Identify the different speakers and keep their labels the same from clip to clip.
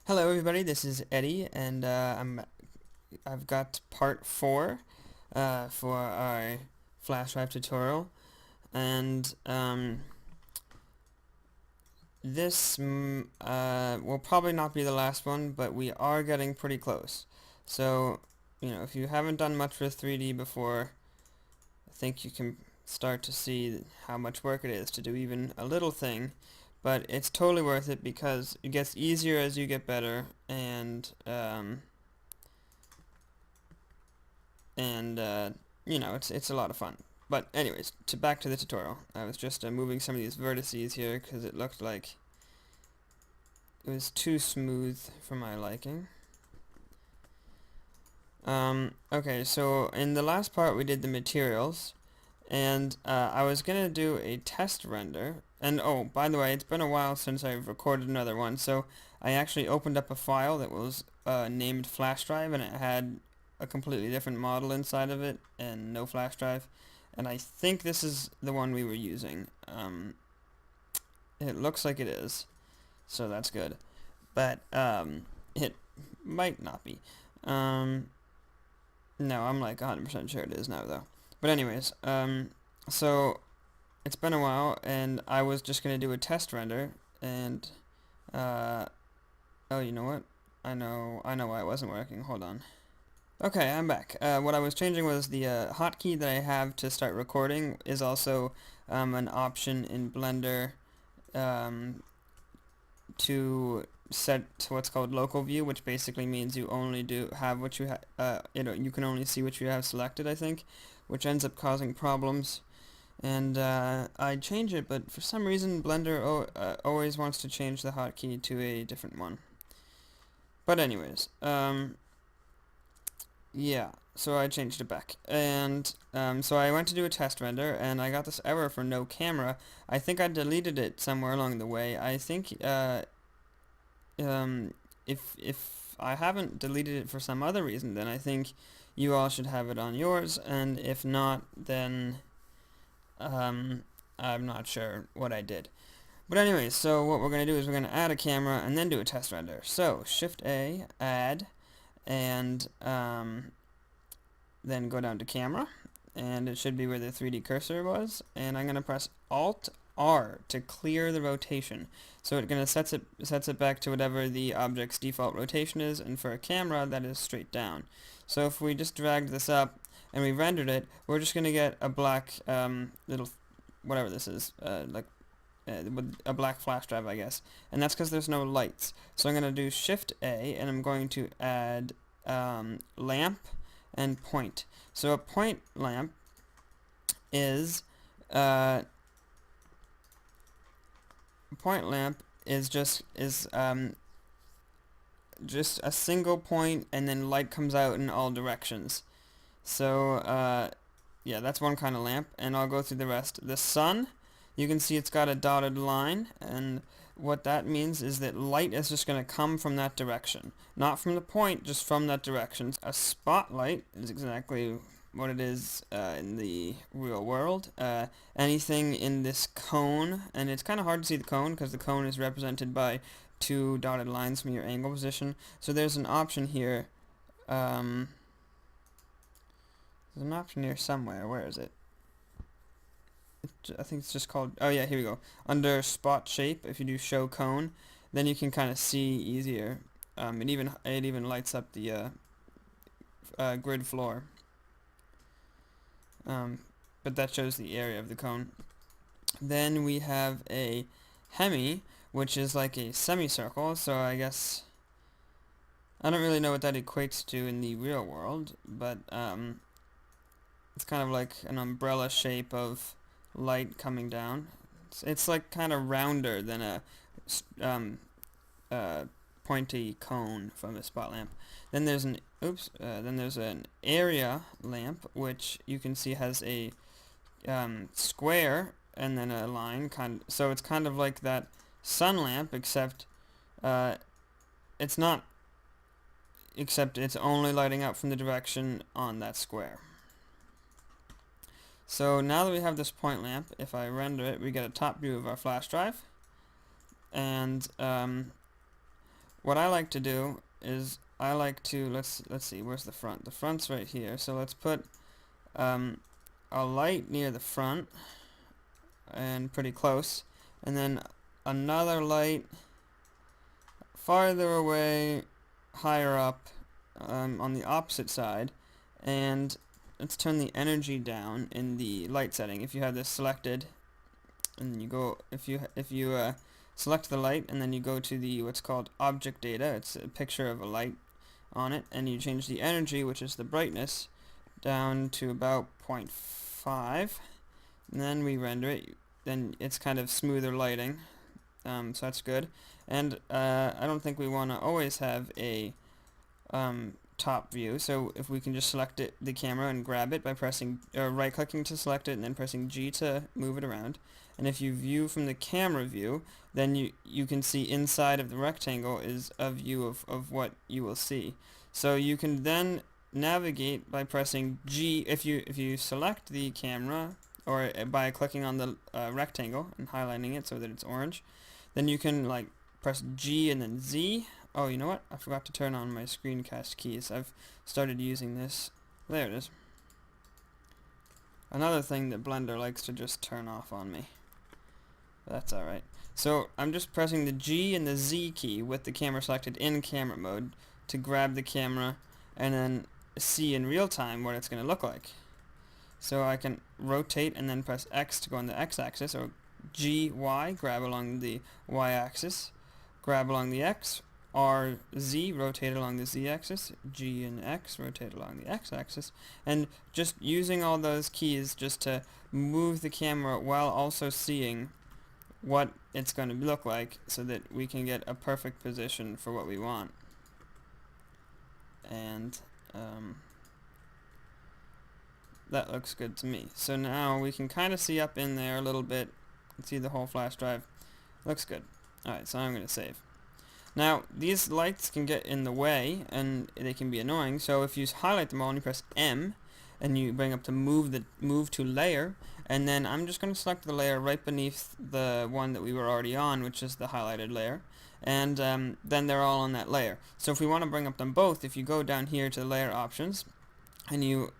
Speaker 1: Hello everybody, this is Eddie, and I've got part 4 for our flash drive tutorial, and this will probably not be the last one, but we are getting pretty close. So, if you haven't done much with 3D before, I think you can start to see how much work it is to do even a little thing. But it's totally worth it because it gets easier as you get better, and it's a lot of fun. But anyways, back to the tutorial. I was just moving some of these vertices here because it looked like it was too smooth for my liking. Okay, so in the last part we did the materials, and I was gonna do a test render. And oh, by the way, it's been a while since I've recorded another one, so I actually opened up a file that was named flash drive, and it had a completely different model inside of it and no flash drive. And I think this is the one we were using. It looks like it is, so that's good. But it might not be. No, I'm like 100% sure it is now though. But anyways, so it's been a while, and I was just gonna do a test render, and oh, you know what? I know why it wasn't working. Hold on. Okay, I'm back. What I was changing was the hotkey that I have to start recording is also an option in Blender to set to what's called local view, which basically means you only have what you you can only see what you have selected, I think, which ends up causing problems. And I change it, but for some reason Blender always wants to change the hotkey to a different one. But anyways, yeah, so I changed it back, and so I went to do a test render, and I got this error for no camera. I think I deleted it somewhere along the way. I think if I haven't deleted it for some other reason, then I think you all should have it on yours, and if not, then I'm not sure what I did. But anyways, so what we're going to do is we're going to add a camera and then do a test render. So Shift A, add, and then go down to camera, and it should be where the 3D cursor was, and I'm going to press Alt R to clear the rotation. So it gonna sets it back to whatever the object's default rotation is, and for a camera that is straight down. So if we just dragged this up and we rendered it, we're just gonna get a black little whatever this is, with a black flash drive, I guess, and that's because there's no lights. So I'm gonna do Shift A, and I'm going to add lamp and point. So a point lamp is just a single point, and then light comes out in all directions. So yeah, that's one kind of lamp, and I'll go through the rest. The sun, you can see it's got a dotted line, and what that means is that light is just going to come from that direction, not from the point, just from that direction. A spotlight is exactly what it is in the real world. Anything in this cone, and it's kind of hard to see the cone because the cone is represented by two dotted lines from your angle position. So there's an option here. There's an option here somewhere. Where is it? I think it's just called, oh yeah, here we go. Under spot shape, if you do show cone, then you can kind of see easier. It even lights up the grid floor. But that shows the area of the cone. Then we have a hemi, which is like a semicircle, so I guess I don't really know what that equates to in the real world, but it's kind of like an umbrella shape of light coming down. It's like kind of rounder than a pointy cone from a spot lamp. Then there's an area lamp, which you can see has a square and then a line, so it's kind of like that sun lamp, except it's not, except it's only lighting up from the direction on that square. So now that we have this point lamp, if I render it, we get a top view of our flash drive, and what I like to do is I like to, let's see, where's the front? The front's right here, so let's put a light near the front and pretty close, and then another light farther away, higher up, on the opposite side, and let's turn the energy down in the light setting. If you have this selected, and you go, if you select the light, and then you go to the what's called object data, it's a picture of a light on it, and you change the energy, which is the brightness, down to about 0.5, and then we render it. Then it's kind of smoother lighting, so that's good. And I don't think we want to always have a top view, so if we can just select it, the camera, and grab it by pressing right clicking to select it and then pressing G to move it around, and if you view from the camera view, then you can see inside of the rectangle is a view of what you will see. So you can then navigate by pressing G if you select the camera, or by clicking on the rectangle and highlighting it so that it's orange, then you can like press G and then Z. Oh, you know what? I forgot to turn on my screencast keys. I've started using this. There it is. Another thing that Blender likes to just turn off on me. But that's alright. So I'm just pressing the G and the Z key with the camera selected in camera mode to grab the camera and then see in real time what it's going to look like. So I can rotate and then press X to go on the X-axis, or G, Y, grab along the Y-axis, grab along the X, R, Z, rotate along the Z-axis, G and X, rotate along the X-axis, and just using all those keys just to move the camera while also seeing what it's going to look like so that we can get a perfect position for what we want. And that looks good to me. So now we can kind of see up in there a little bit and see the whole flash drive. Looks good. Alright, so I'm going to save. Now, these lights can get in the way, and they can be annoying, so if you highlight them all and you press M, and you bring up to move to layer, and then I'm just going to select the layer right beneath the one that we were already on, which is the highlighted layer, and then they're all on that layer. So if we want to bring up them both, if you go down here to layer options, and you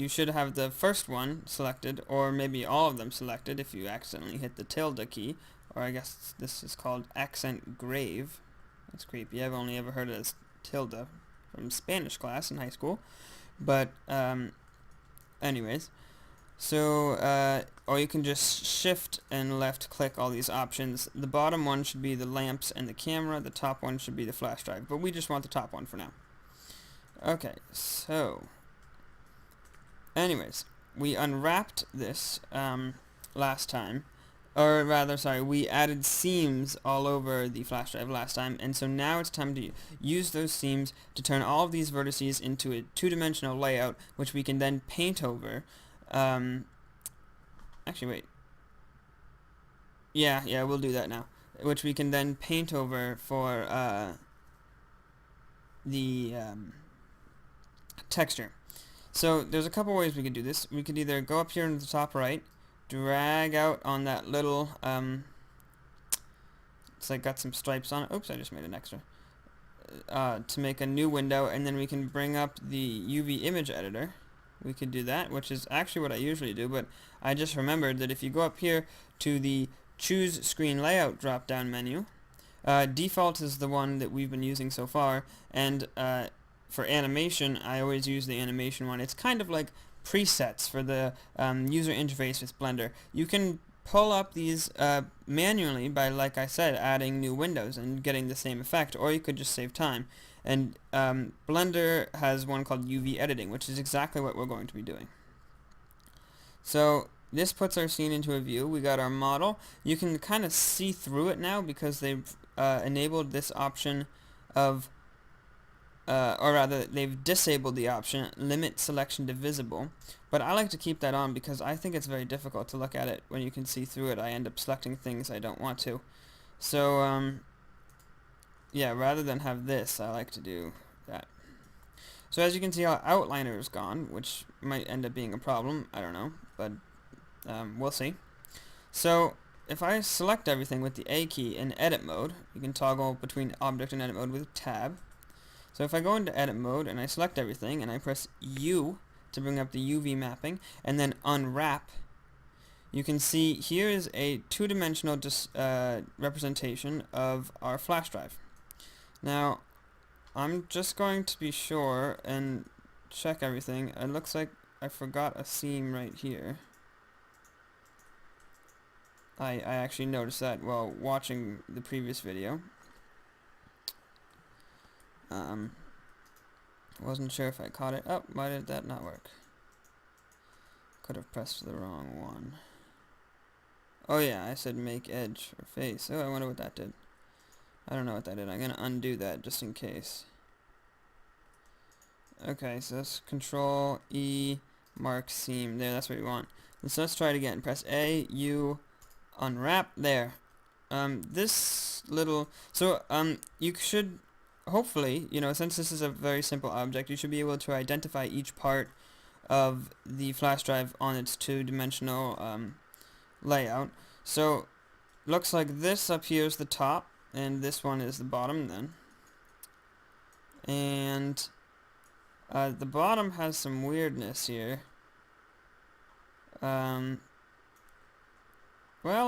Speaker 1: should have the first one selected, or maybe all of them selected if you accidentally hit the tilde key, or I guess this is called accent grave. That's creepy. I've only ever heard it as tilde from Spanish class in high school. But anyways, so or you can just shift and left click all these options. The bottom one should be the lamps and the camera. The top one should be the flash drive. But we just want the top one for now. Okay, so anyways, we unwrapped this last time. Or rather, sorry, we added seams all over the flash drive last time, and so now it's time to use those seams to turn all of these vertices into a two-dimensional layout, which we can then paint over. Actually, wait. Yeah, we'll do that now. Which we can then paint over for the texture. So there's a couple ways we could do this. We could either go up here in the top right, drag out on that little, it's like got some stripes on it. Oops, I just made an extra. To make a new window, and then we can bring up the UV image editor. We could do that, which is actually what I usually do, but I just remembered that if you go up here to the choose screen layout drop down menu, default is the one that we've been using so far, and for animation I always use the animation one. It's kind of like presets for the user interface with Blender. You can pull up these manually by, like I said, adding new windows and getting the same effect, or you could just save time. And Blender has one called UV editing, which is exactly what we're going to be doing. So this puts our scene into a view. We got our model. You can kind of see through it now because they've enabled this option of or rather, they've disabled the option, limit selection to visible, but I like to keep that on because I think it's very difficult to look at it when you can see through it. I end up selecting things I don't want to. So, yeah, rather than have this, I like to do that. So as you can see, our outliner is gone, which might end up being a problem, I don't know, but we'll see. So, if I select everything with the A key in edit mode, you can toggle between object and edit mode with tab. So if I go into edit mode and I select everything and I press U to bring up the UV mapping and then unwrap, you can see here is a two-dimensional representation of our flash drive. Now I'm just going to be sure and check everything. It looks like I forgot a seam right here. I actually noticed that while watching the previous video. Wasn't sure if I caught it. Oh, why did that not work? Could have pressed the wrong one. Oh yeah, I said make edge or face. Oh, I wonder what that did. I don't know what that did. I'm gonna undo that just in case. Okay, so let's Control E, mark seam. There, that's what we want. So let's try it again. Press A, U, unwrap. There. This little. So you should. Hopefully, since this is a very simple object, you should be able to identify each part of the flash drive on its two-dimensional layout. So, looks like this up here is the top, and this one is the bottom then. And the bottom has some weirdness here. Well,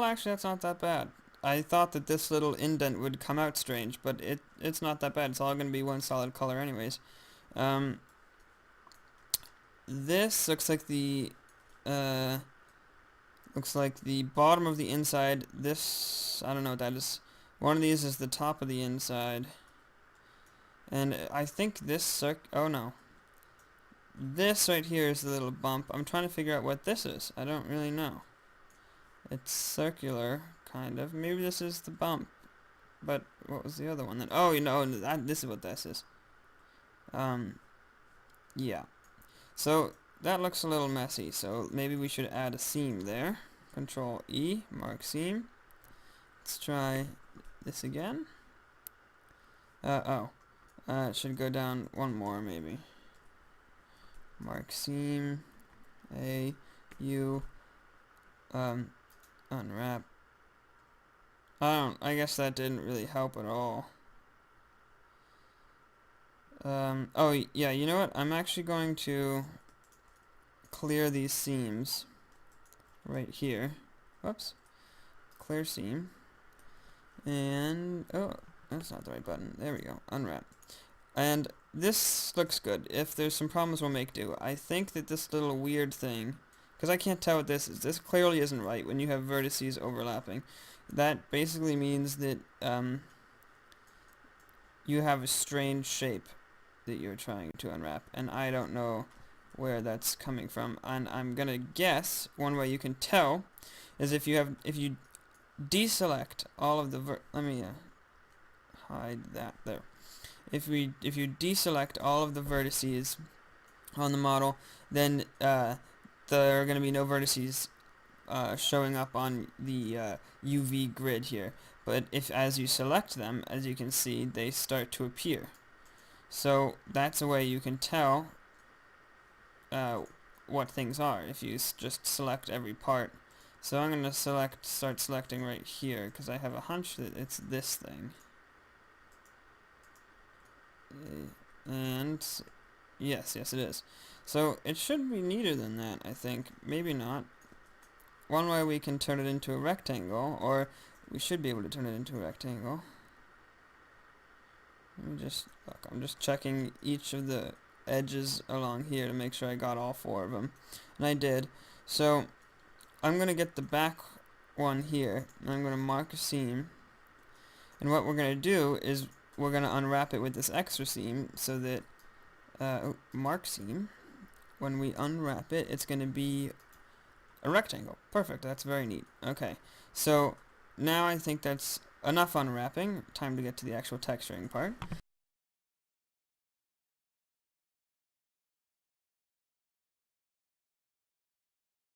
Speaker 1: actually, that's not that bad. I thought that this little indent would come out strange, but it's not that bad. It's all going to be one solid color anyways. This looks like the bottom of the inside. This, I don't know what that is. One of these is the top of the inside. And I think this oh no. This right here is the little bump. I'm trying to figure out what this is. I don't really know. It's circular, kind of. Maybe this is the bump. But what was the other one then? Oh, this is what this is. Yeah. So that looks a little messy. So maybe we should add a seam there. Control E, mark seam. Let's try this again. It should go down one more maybe. Mark seam. A, U, unwrap. I guess that didn't really help at all. Oh yeah, you know what? I'm actually going to clear these seams right here. Whoops. Clear seam. And, oh, that's not the right button. There we go. Unwrap. And this looks good. If there's some problems, we'll make do. I think that this little weird thing, because I can't tell what this is. This clearly isn't right when you have vertices overlapping. That basically means that you have a strange shape that you're trying to unwrap, and I don't know where that's coming from. And I'm gonna guess one way you can tell is if you deselect all of the let me hide that there. If you deselect all of the vertices on the model, then there are going to be no vertices showing up on the UV grid here. But as you select them, as you can see, they start to appear. So that's a way you can tell what things are if you just select every part. So I'm going to start selecting right here because I have a hunch that it's this thing. And yes it is. So it should be neater than that, I think. Maybe not. One way we can turn it into a rectangle, or we should be able to turn it into a rectangle. Let me just look. I'm just checking each of the edges along here to make sure I got all 4 of them, and I did. So I'm gonna get the back one here, and I'm gonna mark a seam. And what we're gonna do is we're going to unwrap it with this extra seam so that, mark seam, when we unwrap it, it's going to be a rectangle. Perfect, that's very neat. Okay, so now I think that's enough unwrapping. Time to get to the actual texturing part.